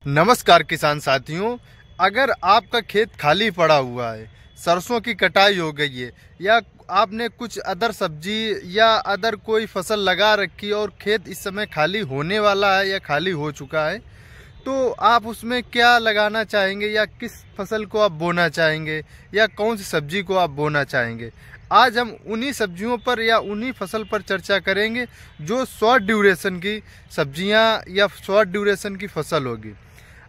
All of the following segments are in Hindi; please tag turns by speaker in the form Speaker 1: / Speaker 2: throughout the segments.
Speaker 1: नमस्कार किसान साथियों, अगर आपका खेत खाली पड़ा हुआ है, सरसों की कटाई हो गई है या आपने कुछ अदर सब्जी या अदर कोई फसल लगा रखी है और खेत इस समय खाली होने वाला है या खाली हो चुका है, तो आप उसमें क्या लगाना चाहेंगे या किस फसल को आप बोना चाहेंगे या कौन सी सब्जी को आप बोना चाहेंगे। आज हम उन्हीं सब्जियों पर या उन्हीं फसल पर चर्चा करेंगे जो शॉर्ट ड्यूरेशन की सब्जियां या शॉर्ट ड्यूरेशन की फसल होगी।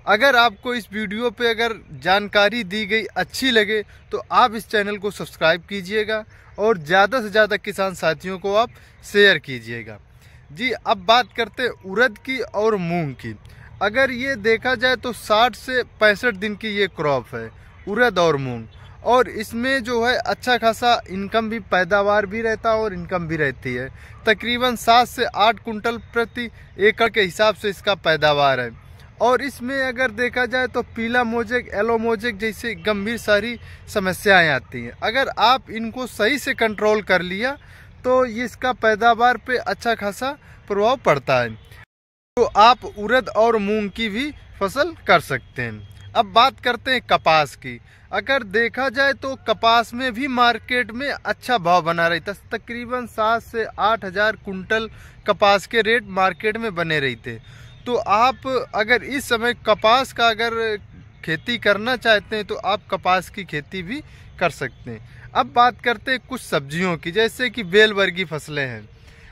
Speaker 1: अगर आपको इस वीडियो पे अगर जानकारी दी गई अच्छी लगे तो आप इस चैनल को सब्सक्राइब कीजिएगा और ज़्यादा से ज़्यादा किसान साथियों को आप शेयर कीजिएगा। जी, अब बात करते हैं उड़द की और मूंग की। अगर ये देखा जाए तो 60 से 65 दिन की ये क्रॉप है, उड़द और मूंग, और इसमें जो है अच्छा खासा इनकम भी, पैदावार भी रहता है और इनकम भी रहती है। तकरीबन 7 से 8 कुंटल प्रति एकड़ के हिसाब से इसका पैदावार है। और इसमें अगर देखा जाए तो पीला मोजेक, येलो मोजेक जैसे गंभीर सारी समस्याएं आती हैं। अगर आप इनको सही से कंट्रोल कर लिया तो ये इसका पैदावार पे अच्छा खासा प्रभाव पड़ता है। तो आप उड़द और मूंग की भी फसल कर सकते हैं। अब बात करते हैं कपास की। अगर देखा जाए तो कपास में भी मार्केट में अच्छा भाव बना रहता है। तकरीबन 7 से 8 हज़ार कुंटल कपास के रेट मार्केट में बने रहते। तो आप अगर इस समय कपास का अगर खेती करना चाहते हैं तो आप कपास की खेती भी कर सकते हैं। अब बात करते हैं कुछ सब्जियों की, जैसे कि बेल वर्गीय फसलें हैं।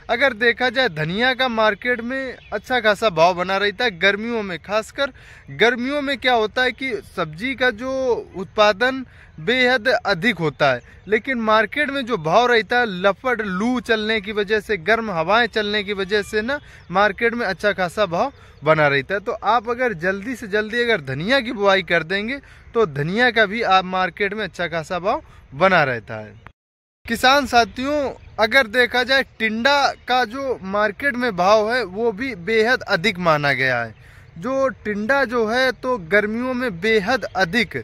Speaker 1: अगर देखा जाए धनिया का मार्केट में अच्छा खासा भाव बना रहता है गर्मियों में। खासकर गर्मियों में क्या होता है कि सब्जी का जो उत्पादन बेहद अधिक होता है, लेकिन मार्केट में जो भाव रहता है लपट लू चलने की वजह से, गर्म हवाएं चलने की वजह से ना मार्केट में अच्छा खासा भाव बना रहता है। तो आप अगर जल्दी से जल्दी अगर धनिया की बुआई कर देंगे तो धनिया का भी आप मार्केट में अच्छा खासा भाव बना रहता है। किसान साथियों, अगर देखा जाए टिंडा का जो मार्केट में भाव है वो भी बेहद अधिक माना गया है। जो टिंडा जो है तो गर्मियों में बेहद अधिक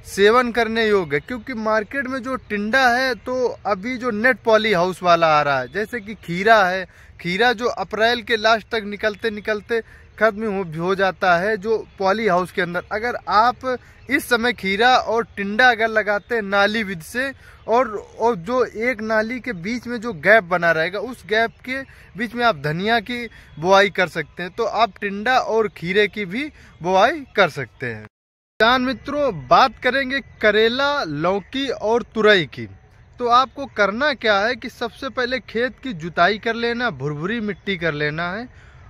Speaker 1: सेवन करने योग्य है, क्योंकि मार्केट में जो टिंडा है तो अभी जो नेट पॉली हाउस वाला आ रहा है, जैसे कि खीरा है, खीरा जो अप्रैल के लास्ट तक निकलते निकलते खत्म हो जाता है जो पॉली हाउस के अंदर। अगर आप इस समय खीरा और टिंडा अगर लगाते हैं नाली विधि से और जो एक नाली के बीच में जो गैप बना रहेगा उस गैप के बीच में आप धनिया की बुआई कर सकते हैं, तो आप टिंडा और खीरे की भी बुआई कर सकते हैं। किसान मित्रों, बात करेंगे करेला, लौकी और तुरई की। तो आपको करना क्या है कि सबसे पहले खेत की जुताई कर लेना, भुरभुरी मिट्टी कर लेना है,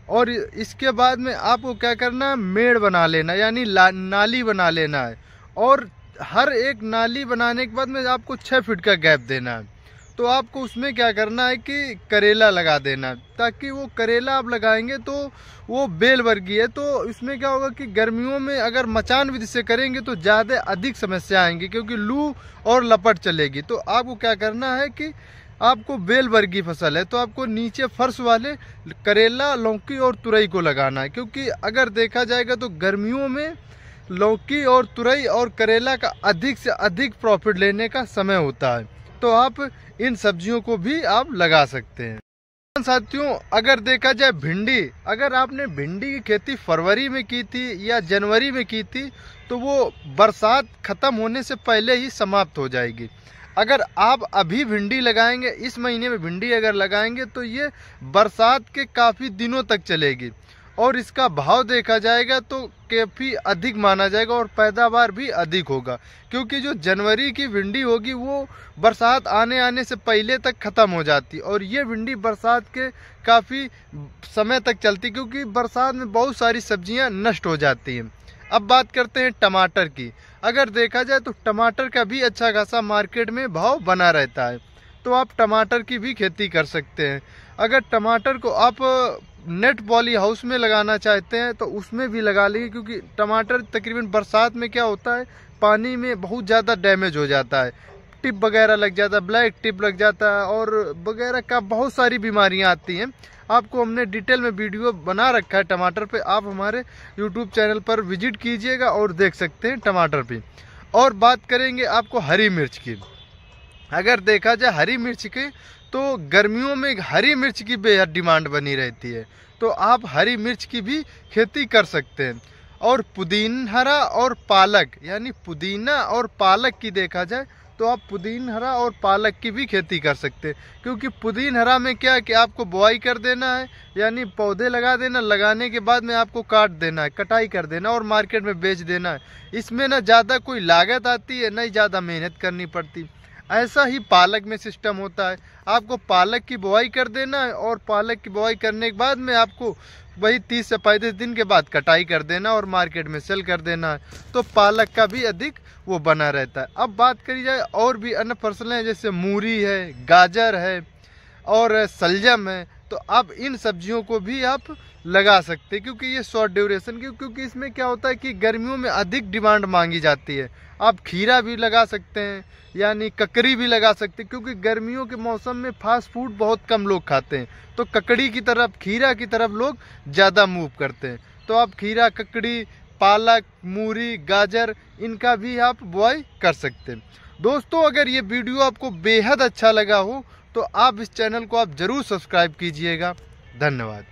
Speaker 1: और इसके बाद में आपको क्या करना है, मेड़ बना लेना यानी नाली बना लेना है। और हर एक नाली बनाने के बाद में आपको 6 फीट का गैप देना है। तो आपको उसमें क्या करना है कि करेला लगा देना है, ताकि वो करेला आप लगाएंगे तो वो बेल वर्गीय है। तो इसमें क्या होगा कि गर्मियों में अगर मचान विधि से करेंगे तो ज़्यादा अधिक समस्या आएंगी, क्योंकि लू और लपट चलेगी। तो आपको क्या करना है कि आपको बेल वर्गीय फसल है तो आपको नीचे फर्श वाले करेला, लौकी और तुरई को लगाना है, क्योंकि अगर देखा जाएगा तो गर्मियों में लौकी और तुरई और करेला का अधिक से अधिक प्रॉफिट लेने का समय होता है। तो आप इन सब्जियों को भी आप लगा सकते हैं। साथियों, अगर देखा जाए भिंडी, अगर आपने भिंडी की खेती फरवरी में की थी या जनवरी में की थी तो वो बरसात खत्म होने से पहले ही समाप्त हो जाएगी। अगर आप अभी भिंडी लगाएंगे, इस महीने में भिंडी अगर लगाएंगे तो ये बरसात के काफ़ी दिनों तक चलेगी और इसका भाव देखा जाएगा तो काफ़ी अधिक माना जाएगा और पैदावार भी अधिक होगा, क्योंकि जो जनवरी की भिंडी होगी वो बरसात आने से पहले तक ख़त्म हो जाती और ये भिंडी बरसात के काफ़ी समय तक चलती, क्योंकि बरसात में बहुत सारी सब्जियां नष्ट हो जाती हैं। अब बात करते हैं टमाटर की। अगर देखा जाए तो टमाटर का भी अच्छा खासा मार्केट में भाव बना रहता है, तो आप टमाटर की भी खेती कर सकते हैं। अगर टमाटर को आप नेट पॉली हाउस में लगाना चाहते हैं तो उसमें भी लगा लीजिए, क्योंकि टमाटर तकरीबन बरसात में क्या होता है, पानी में बहुत ज़्यादा डैमेज हो जाता है, टिप वगैरह लग जाता है, ब्लैक टिप लग जाता है और वगैरह का बहुत सारी बीमारियां आती हैं। आपको हमने डिटेल में वीडियो बना रखा है टमाटर पे, आप हमारे यूट्यूब चैनल पर विजिट कीजिएगा और देख सकते हैं टमाटर पे। और बात करेंगे आपको हरी मिर्च की। अगर देखा जाए हरी मिर्च की तो गर्मियों में हरी मिर्च की बेहद डिमांड बनी रहती है, तो आप हरी मिर्च की भी खेती कर सकते हैं। और पुदीनहरा और पालक, यानी पुदीना और पालक की देखा जाए तो आप पुदीनहरा और पालक की भी खेती कर सकते हैं। क्योंकि पुदीनहरा में क्या है कि आपको बुआई कर देना है, यानी पौधे लगा देना, लगाने के बाद में आपको काट देना है, कटाई कर देना और मार्केट में बेच देना है। इसमें ना ज़्यादा कोई लागत आती है, ना ही ज़्यादा मेहनत करनी पड़ती। ऐसा ही पालक में सिस्टम होता है, आपको पालक की बुआई कर देना है और पालक की बुआई करने के बाद में आपको वही 30 से 35 दिन के बाद कटाई कर देना और मार्केट में सेल कर देना है। तो पालक का भी अधिक वो बना रहता है। अब बात करी जाए और भी अन्य फसलें हैं, जैसे मूरी है, गाजर है और सलजम है, तो आप इन सब्जियों को भी आप लगा सकते हैं। क्योंकि ये शॉर्ट ड्यूरेशन की, क्योंकि इसमें क्या होता है कि गर्मियों में अधिक डिमांड मांगी जाती है। आप खीरा भी लगा सकते हैं, यानी ककड़ी भी लगा सकते हैं, क्योंकि गर्मियों के मौसम में फास्ट फूड बहुत कम लोग खाते हैं, तो ककड़ी की तरफ, खीरा की तरफ लोग ज़्यादा मूव करते हैं। तो आप खीरा, ककड़ी, पालक, मूरी, गाजर, इनका भी आप बुआई कर सकते हैं। दोस्तों, अगर ये वीडियो आपको बेहद अच्छा लगा हो तो आप इस चैनल को आप ज़रूर सब्सक्राइब कीजिएगा। धन्यवाद।